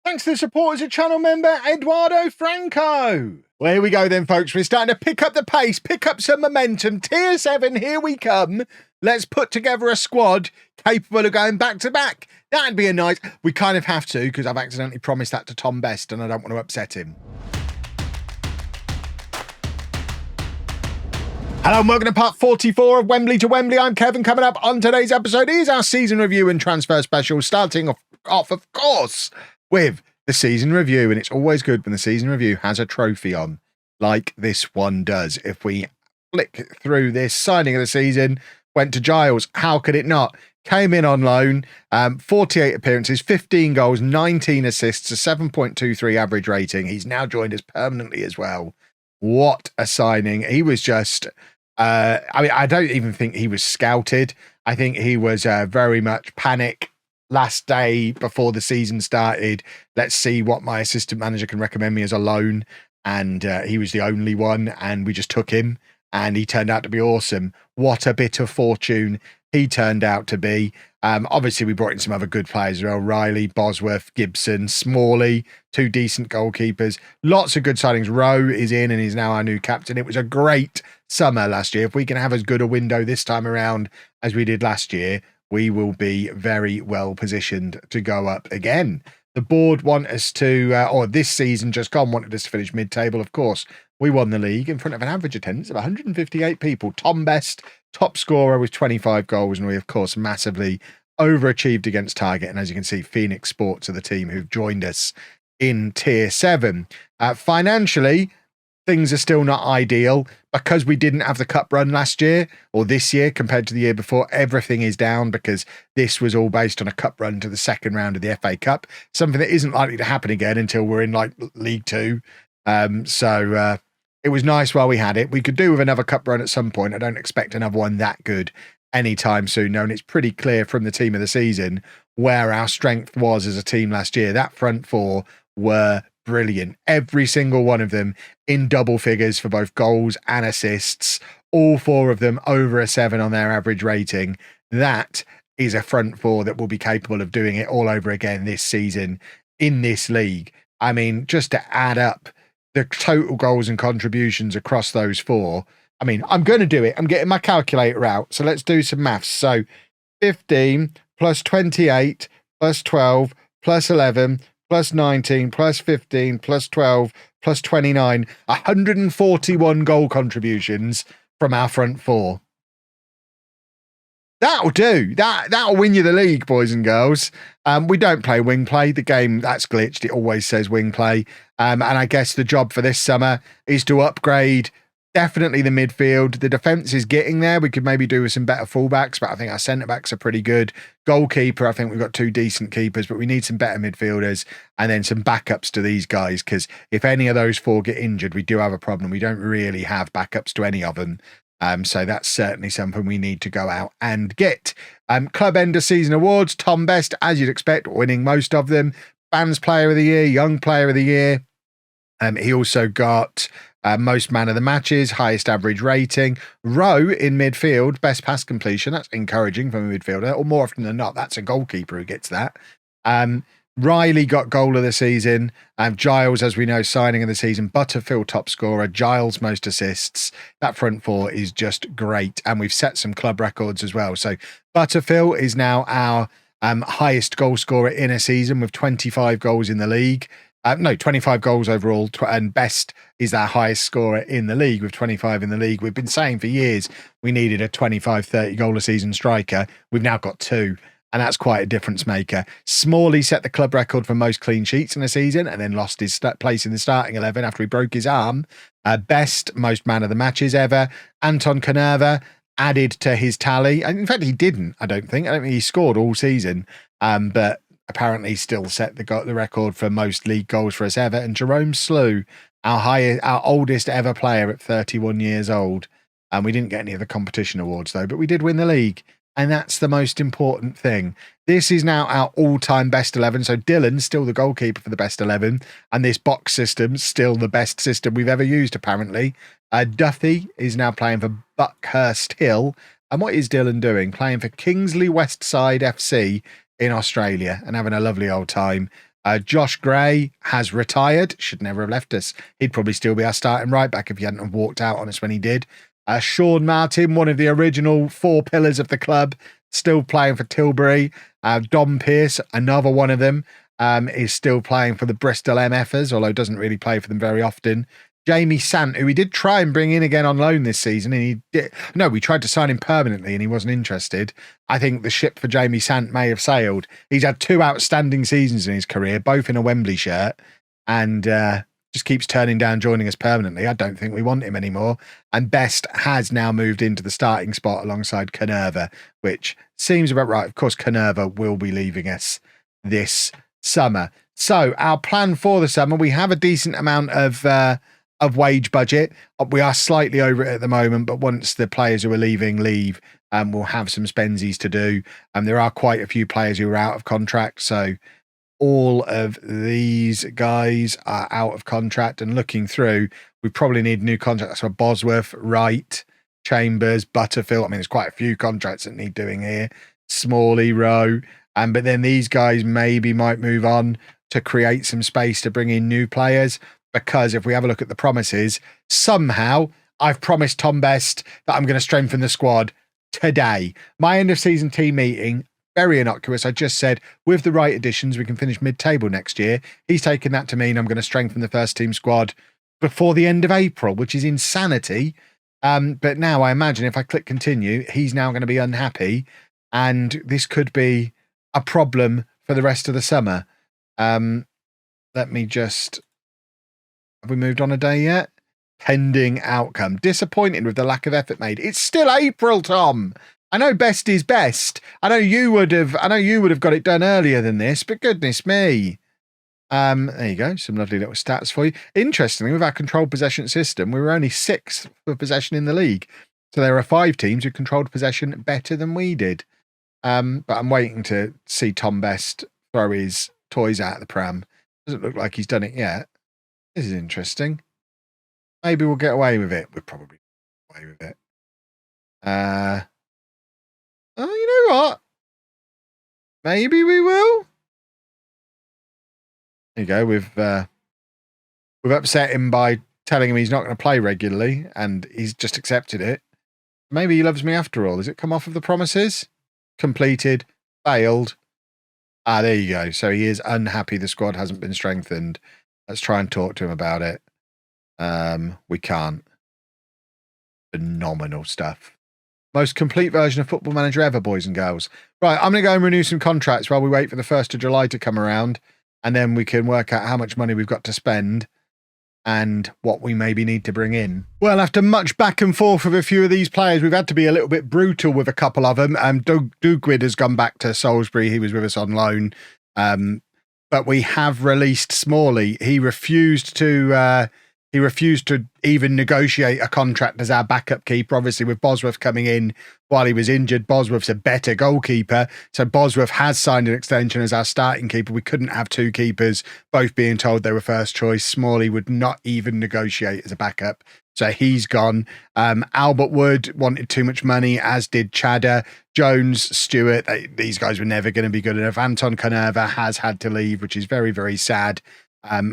Thanks to the support as a channel member, Eduardo Franco. Well, here we go then, folks. We're starting to pick up the pace, pick up some momentum. Tier 7, here we come. Let's put together a squad capable of going back-to-back. That'd be a nice... We kind of have to, because I've accidentally promised that to Tom Best, and I don't want to upset him. Hello and welcome to part 44 of Wembley to Wembley. I'm Kevin. Coming up on today's episode is our season review and transfer special, starting off of course, with the season review. And it's always good when the season review has a trophy on, like this one does. If we flick through this, signing of the season went to Giles. How could it not? Came in on loan, 48 appearances, 15 goals, 19 assists, a 7.23 average rating. He's now joined us permanently as well. What a signing. He was just, I don't even think he was scouted. I think he was very much panic last day before the season started. Let's see what my assistant manager can recommend me as a loan. And he was the only one, and we just took him, and he turned out to be awesome. What a bit of fortune he turned out to be. Obviously, we brought in some other good players as well. Riley, Bosworth, Gibson, Smalley, two decent goalkeepers. Lots of good signings. Rowe is in and is now our new captain. It was a great summer last year. If we can have as good a window this time around as we did last year, we will be very well positioned to go up again. The board want us to, or this season just gone, wanted us to finish mid-table. Of course, we won the league in front of an average attendance of 158 people. Tom Best, top scorer with 25 goals, and we, of course, massively overachieved against target. And as you can see, Phoenix Sports are the team who've joined us in Tier 7. Financially, things are still not ideal because we didn't have the cup run last year or this year compared to the year before. Everything is down because this was all based on a cup run to the second round of the FA Cup, something that isn't likely to happen again until we're in like League 2. So it was nice while we had it. We could do with another cup run at some point. I don't expect another one that good anytime soon. No, and it's pretty clear from the team of the season where our strength was as a team last year. That front four were brilliant. Every single one of them in double figures for both goals and assists. All four of them over a 7 on their average rating. That is a front four that will be capable of doing it all over again this season in this league. I mean, just to add up the total goals and contributions across those four. I mean, I'm going to do it. I'm getting my calculator out. So let's do some maths. So 15 plus 28 plus 12 plus 11 plus 19 plus 15 plus 12 plus 29. 141 goal contributions from our front four. That'll do. That'll win you the league, boys and girls. We don't play wing play. The game, that's glitched. It always says wing play. And I guess the job for this summer is to upgrade definitely the midfield. The defence is getting there. We could maybe do with some better fullbacks, but I think our centre-backs are pretty good. Goalkeeper, I think we've got two decent keepers, but we need some better midfielders and then some backups to these guys, because if any of those four get injured, we do have a problem. We don't really have backups to any of them. So that's certainly something we need to go out and get. Club end of season awards, Tom Best, as you'd expect, winning most of them. Fans Player of the Year, Young Player of the Year. He also got most man of the matches, highest average rating. Rowe in midfield, best pass completion. That's encouraging from a midfielder, or more often than not, that's a goalkeeper who gets that. Riley got goal of the season. Giles, as we know, signing of the season. Butterfield top scorer. Giles most assists. That front four is just great. And we've set some club records as well. So Butterfield is now our highest goal scorer in a season with 25 goals in the league. 25 goals overall. And Best is our highest scorer in the league with 25 in the league. We've been saying for years we needed a 25, 30 goal a season striker. We've now got 2. And that's quite a difference maker. Smalley set the club record for most clean sheets in a season and then lost his place in the starting 11 after he broke his arm. Best most man of the matches ever. Anton Canerva added to his tally. In fact, he didn't, I don't think. He scored all season, but apparently still set the record for most league goals for us ever. And Jerome Slew, our oldest ever player at 31 years old. We didn't get any of the competition awards, though, but we did win the league. And that's the most important thing. This is now our all-time best 11. So Dylan's still the goalkeeper for the best 11. And this box system's still the best system we've ever used, apparently. Duffy is now playing for Buckhurst Hill. And what is Dylan doing? Playing for Kingsley Westside FC in Australia and having a lovely old time. Josh Gray has retired. Should never have left us. He'd probably still be our starting right back if he hadn't have walked out on us when he did. Sean Martin, one of the original 4 pillars of the club, still playing for Tilbury. Dom Pearce, another one of them, is still playing for the Bristol MFers, although doesn't really play for them very often. Jamie Sant, who we did try and bring in again on loan this season, and we tried to sign him permanently and he wasn't interested. I think the ship for Jamie Sant may have sailed. He's had 2 outstanding seasons in his career, both in a Wembley shirt, and just keeps turning down joining us permanently. I don't think we want him anymore. And Best has now moved into the starting spot alongside Canerva, which seems about right. Of course, Canerva will be leaving us this summer. So our plan for the summer, we have a decent amount of wage budget. We are slightly over it at the moment, but once the players who are leaving leave, we'll have some spensies to do. There are quite a few players who are out of contract, so all of these guys are out of contract, and looking through, we probably need new contracts for Bosworth, Wright, Chambers, Butterfield. I mean, there's quite a few contracts that need doing here. Smalley, Rowe. But then these guys maybe might move on to create some space to bring in new players, because if we have a look at the promises, somehow I've promised Tom Best that I'm going to strengthen the squad today. My end of season team meeting, very innocuous. I just said, with the right additions, we can finish mid-table next year. He's taken that to mean I'm going to strengthen the first team squad before the end of April, which is insanity. But now I imagine if I click continue, he's now going to be unhappy, and this could be a problem for the rest of the summer. Let me just... Have we moved on a day yet? Pending outcome. Disappointed with the lack of effort made. It's still April, Tom. I know best is best. I know you would have got it done earlier than this, but goodness me. There you go. Some lovely little stats for you. Interestingly, with our controlled possession system, we were only 6th for possession in the league. So there are 5 teams who controlled possession better than we did. But I'm waiting to see Tom Best throw his toys out of the pram. Doesn't look like he's done it yet. This is interesting. Maybe we'll get away with it. We'll probably get away with it. Oh, you know what? Maybe we will. There you go. We've upset him by telling him he's not going to play regularly, and he's just accepted it. Maybe he loves me after all. Has it come off of the promises? Completed. Failed. There you go. So he is unhappy the squad hasn't been strengthened. Let's try and talk to him about it. We can't. Phenomenal stuff. Most complete version of Football Manager ever, boys and girls. Right, I'm going to go and renew some contracts while we wait for the 1st of July to come around, and then we can work out how much money we've got to spend and what we maybe need to bring in. Well, after much back and forth with a few of these players, we've had to be a little bit brutal with a couple of them. Dugwid has gone back to Salisbury. He was with us on loan. But we have released Smalley. He refused to even negotiate a contract as our backup keeper. Obviously, with Bosworth coming in while he was injured, Bosworth's a better goalkeeper. So Bosworth has signed an extension as our starting keeper. We couldn't have 2 keepers, both being told they were first choice. Smalley would not even negotiate as a backup. So he's gone. Albert Wood wanted too much money, as did Chadder. Jones, Stewart, these guys were never going to be good enough. Anton Canerva has had to leave, which is very, very sad.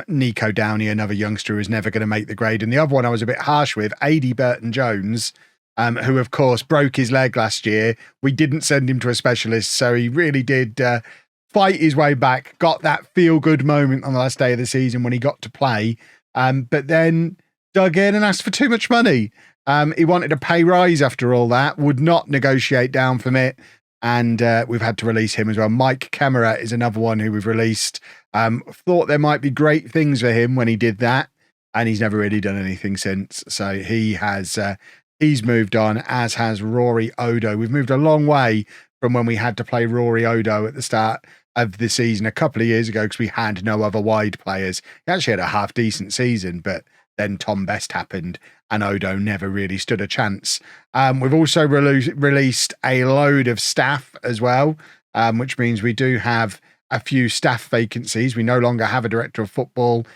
Nico Downey, another youngster who's never going to make the grade. And the other one I was a bit harsh with, A.D. Burton-Jones, who, of course, broke his leg last year. We didn't send him to a specialist, so he really did fight his way back, got that feel-good moment on the last day of the season when he got to play, but then dug in and asked for too much money. He wanted a pay rise after all that, would not negotiate down from it, and we've had to release him as well. Mike Kemmerer is another one who we've released. Thought there might be great things for him when he did that, and he's never really done anything since. So he's moved on, as has Rory Odo. We've moved a long way from when we had to play Rory Odo at the start of the season a couple of years ago because we had no other wide players. He actually had a half-decent season, but then Tom Best happened and Odo never really stood a chance. We've also released a load of staff as well, which means we do have a few staff vacancies. We no longer have a director of football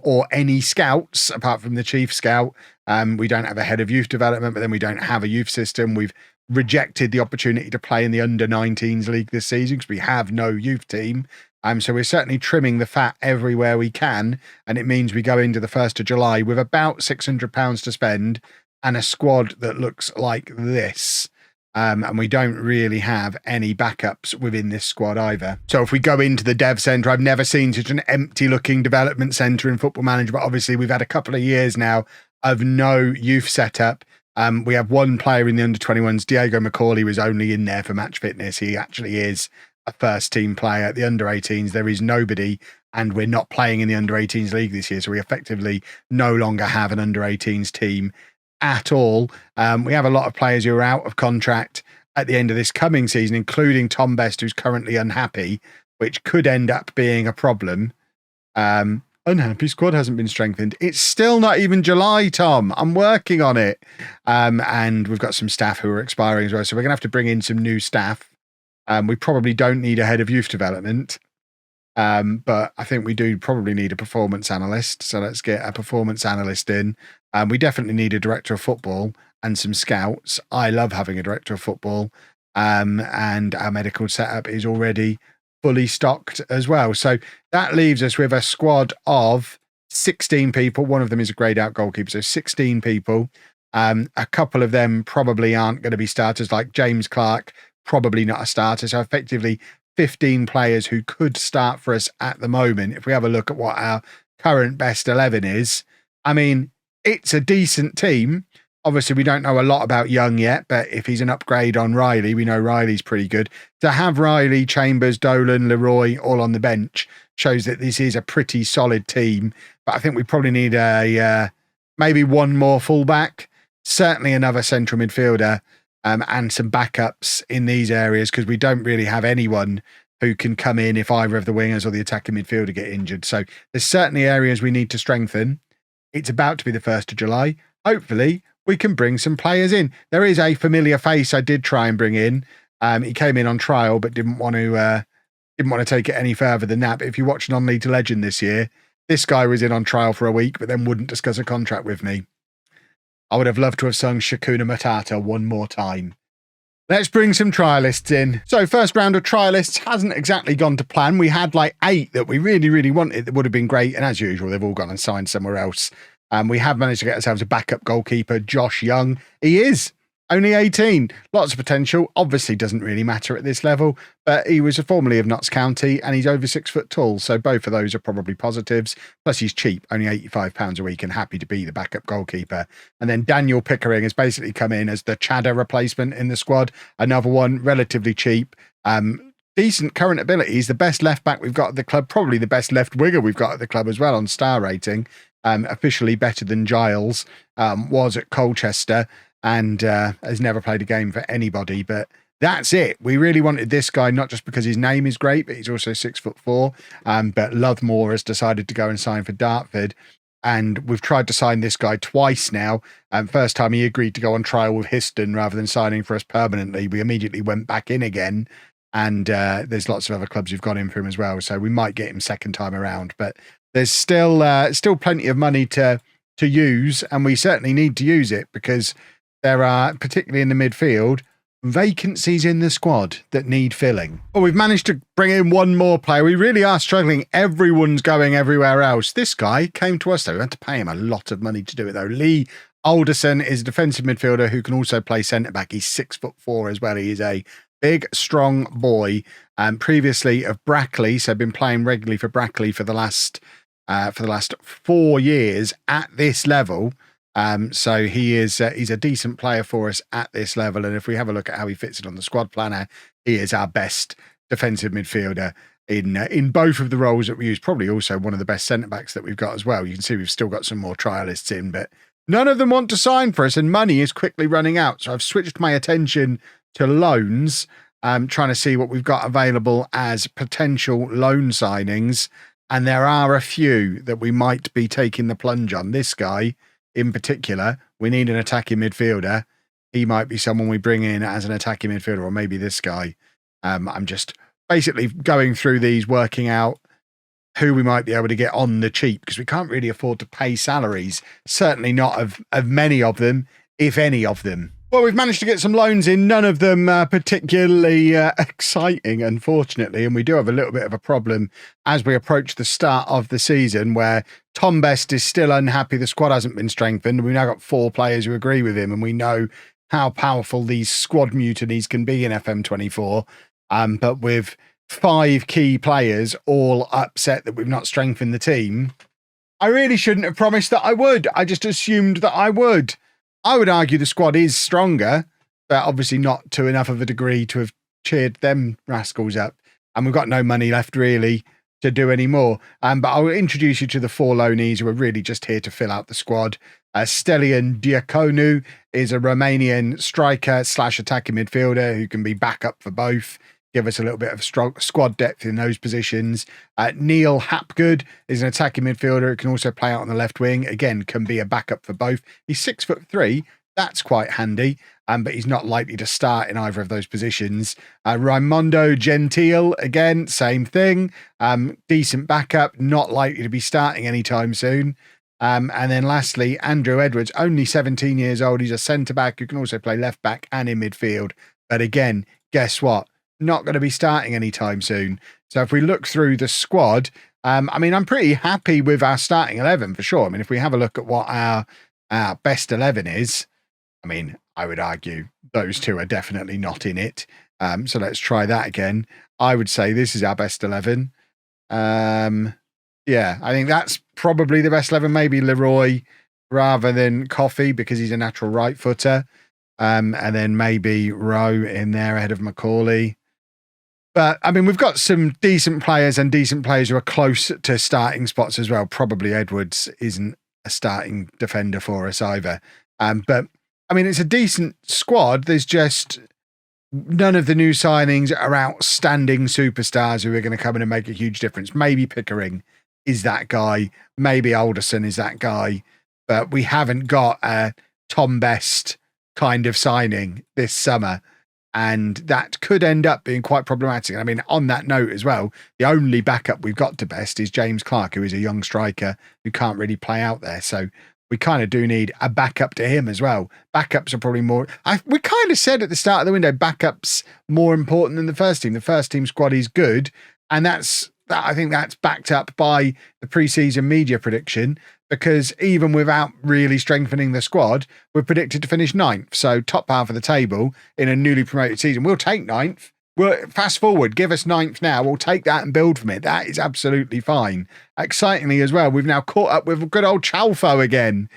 or any scouts apart from the chief scout. We don't have a head of youth development, but then we don't have a youth system. We've rejected the opportunity to play in the under-19s league this season because we have no youth team. So we're certainly trimming the fat everywhere we can, and it means we go into the 1st of July with about £600 to spend and a squad that looks like this. And we don't really have any backups within this squad either. So if we go into the dev centre, I've never seen such an empty looking development centre in Football Manager, but obviously we've had a couple of years now of no youth setup. We have one player in the under-21s. Diego McCauley was only in there for match fitness. He actually is a first team player. At the under-18s, there is nobody, and we're not playing in the under-18s league this year, so we effectively no longer have an under-18s team at all. We have a lot of players who are out of contract at the end of this coming season, including Tom Best, who's currently unhappy, which could end up being a problem. Unhappy squad hasn't been strengthened. It's still not even July, Tom. I'm working on it. And we've got some staff who are expiring as well, so we're going to have to bring in some new staff. We probably don't need a head of youth development, but I think we do probably need a performance analyst. So let's get a performance analyst in. We definitely need a director of football and some scouts. I love having a director of football, and our medical setup is already fully stocked as well. So that leaves us with a squad of 16 people. One of them is a greyed out goalkeeper, so 16 people. A couple of them probably aren't going to be starters, like James Clark, probably not a starter. So effectively 15 players who could start for us at the moment. If we have a look at what our current best 11 is, I mean, it's a decent team. Obviously, we don't know a lot about Young yet, but if he's an upgrade on Riley, we know Riley's pretty good. To have Riley, Chambers, Dolan, Leroy all on the bench shows that this is a pretty solid team. But I think we probably need maybe one more fullback, certainly another central midfielder, and some backups in these areas, because we don't really have anyone who can come in if either of the wingers or the attacking midfielder get injured. So there's certainly areas we need to strengthen. It's about to be the 1st of July. Hopefully we can bring some players in. There is a familiar face I did try and bring in. He came in on trial, but didn't want to take it any further than that. But if you watch Non-League to Legend this year, this guy was in on trial for a week, but then wouldn't discuss a contract with me. I would have loved to have sung Shakuna Matata one more time. Let's bring some trialists in. So first round of trialists hasn't exactly gone to plan. We had like 8 that we really, really wanted that would have been great. And as usual, they've all gone and signed somewhere else. We have managed to get ourselves a backup goalkeeper, Josh Young. He is only 18. Lots of potential. Obviously doesn't really matter at this level, but he was formerly of Notts County and he's over 6 foot tall. So both of those are probably positives. Plus he's cheap, only £85 a week, and happy to be the backup goalkeeper. And then Daniel Pickering has basically come in as the Chadder replacement in the squad. Another one, relatively cheap. Decent current abilities, the best left back we've got at the club, probably the best left winger we've got at the club as well on star rating. Officially better than Giles, was at Colchester, and has never played a game for anybody. But that's it. We really wanted this guy, not just because his name is great, but he's also 6'4". But Lovemoor has decided to go and sign for Dartford. And we've tried to sign this guy twice now. First time he agreed to go on trial with Histon rather than signing for us permanently. We immediately went back in again. And there's lots of other clubs who've gone in for him as well. So we might get him second time around. But there's still plenty of money to use, and we certainly need to use it because there are, particularly in the midfield, vacancies in the squad that need filling. Well, we've managed to bring in one more player. We really are struggling. Everyone's going everywhere else. This guy came to us, though. We had to pay him a lot of money to do it, though. Lee Alderson is a defensive midfielder who can also play centre-back. He's 6'4" as well. He is a big, strong boy. Previously of Brackley, so been playing regularly for Brackley for the last 4 years at this level. So he's a decent player for us at this level. And if we have a look at how he fits in on the squad planner, he is our best defensive midfielder in both of the roles that we use. Probably also one of the best centre backs that we've got as well. You can see we've still got some more trialists in, but none of them want to sign for us, and money is quickly running out. So I've switched my attention to loans, trying to see what we've got available as potential loan signings. And there are a few that we might be taking the plunge on. This guy in particular, we need an attacking midfielder. He might be someone we bring in as an attacking midfielder, or maybe this guy. I'm just basically going through these, working out who we might be able to get on the cheap, because we can't really afford to pay salaries. Certainly not of many of them, if any of them. Well, we've managed to get some loans in, none of them particularly exciting, unfortunately, and we do have a little bit of a problem as we approach the start of the season where Tom Best is still unhappy the squad hasn't been strengthened. We've now got 4 players who agree with him, and we know how powerful these squad mutinies can be in FM24, but with 5 key players all upset that we've not strengthened the team, I really shouldn't have promised that I would. I just assumed that I would. I would argue the squad is stronger, but obviously not to enough of a degree to have cheered them rascals up. And we've got no money left really to do any more. But I'll introduce you to the 4 loanees who are really just here to fill out the squad. Stelian Diaconu is a Romanian striker / attacking midfielder who can be backup for both. Give us a little bit of squad depth in those positions. Neil Hapgood is an attacking midfielder who can also play out on the left wing. Again, can be a backup for both. He's 6'3". That's quite handy, but he's not likely to start in either of those positions. Raimondo Gentile, again, same thing. Decent backup, not likely to be starting anytime soon. And then lastly, Andrew Edwards, only 17 years old. He's a centre-back who can also play left-back and in midfield. But again, guess what? Not going to be starting anytime soon. So if we look through the squad, I mean, I'm pretty happy with our starting 11 for sure. I mean, if we have a look at what our best 11 is, I mean, I would argue those 2 are definitely not in it. So let's try that again. I would say this is our best 11. Yeah, I think that's probably the best 11. Maybe Leroy rather than Coffey because he's a natural right footer. And then maybe Rowe in there ahead of Macaulay. But, I mean, we've got some decent players and decent players who are close to starting spots as well. Probably Edwards isn't a starting defender for us either. But, I mean, it's a decent squad. There's just none of the new signings are outstanding superstars who are going to come in and make a huge difference. Maybe Pickering is that guy. Maybe Alderson is that guy. But we haven't got a Tom Best kind of signing this summer. And that could end up being quite problematic. I mean, on that note as well, the only backup we've got to Best is James Clark, who is a young striker who can't really play out there. So we kind of do need a backup to him as well. Backups are probably more... we kind of said at the start of the window, backups more important than the first team. The first team squad is good. And I think that's backed up by the pre-season media prediction, because even without really strengthening the squad, we're predicted to finish 9th. So top half of the table in a newly promoted season. We'll take 9th. We'll fast forward, give us 9th now. We'll take that and build from it. That is absolutely fine. Excitingly as well, we've now caught up with good old Chalfo again,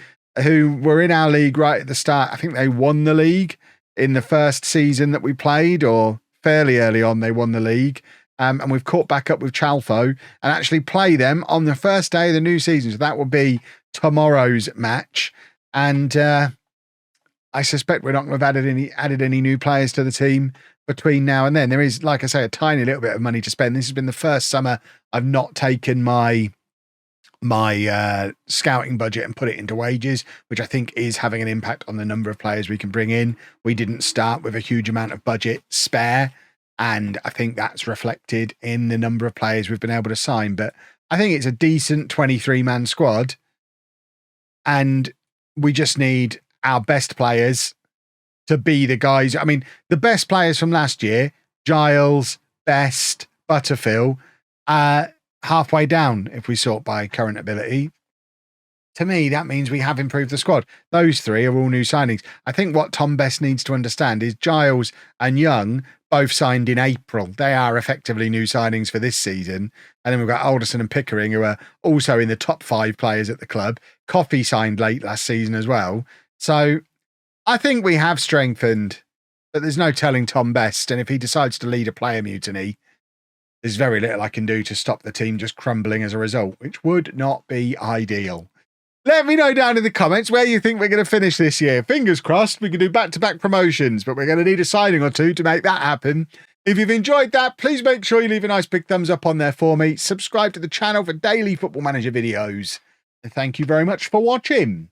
who were in our league right at the start. I think they won the league in the first season that we played, or fairly early on they won the league. And we've caught back up with Chalfo and actually play them on the first day of the new season. So that will be tomorrow's match. And I suspect we're not going to have added any new players to the team between now and then. There is, like I say, a tiny little bit of money to spend. This has been the first summer I've not taken my scouting budget and put it into wages, which I think is having an impact on the number of players we can bring in. We didn't start with a huge amount of budget spare. And I think that's reflected in the number of players we've been able to sign. But I think it's a decent 23-man squad. And we just need our best players to be the guys. I mean, the best players from last year, Giles, Best, Butterfield, halfway down if we sort by current ability. To me, that means we have improved the squad. Those 3 are all new signings. I think what Tom Best needs to understand is Giles and Young both signed in April. They are effectively new signings for this season. And then we've got Alderson and Pickering, who are also in the top 5 players at the club. Coffey signed late last season as well. So I think we have strengthened, but there's no telling Tom Best. And if he decides to lead a player mutiny, there's very little I can do to stop the team just crumbling as a result, which would not be ideal. Let me know down in the comments where you think we're going to finish this year. Fingers crossed we can do back-to-back promotions, but we're going to need a signing or 2 to make that happen. If you've enjoyed that, please make sure you leave a nice big thumbs up on there for me. Subscribe to the channel for daily Football Manager videos. And thank you very much for watching.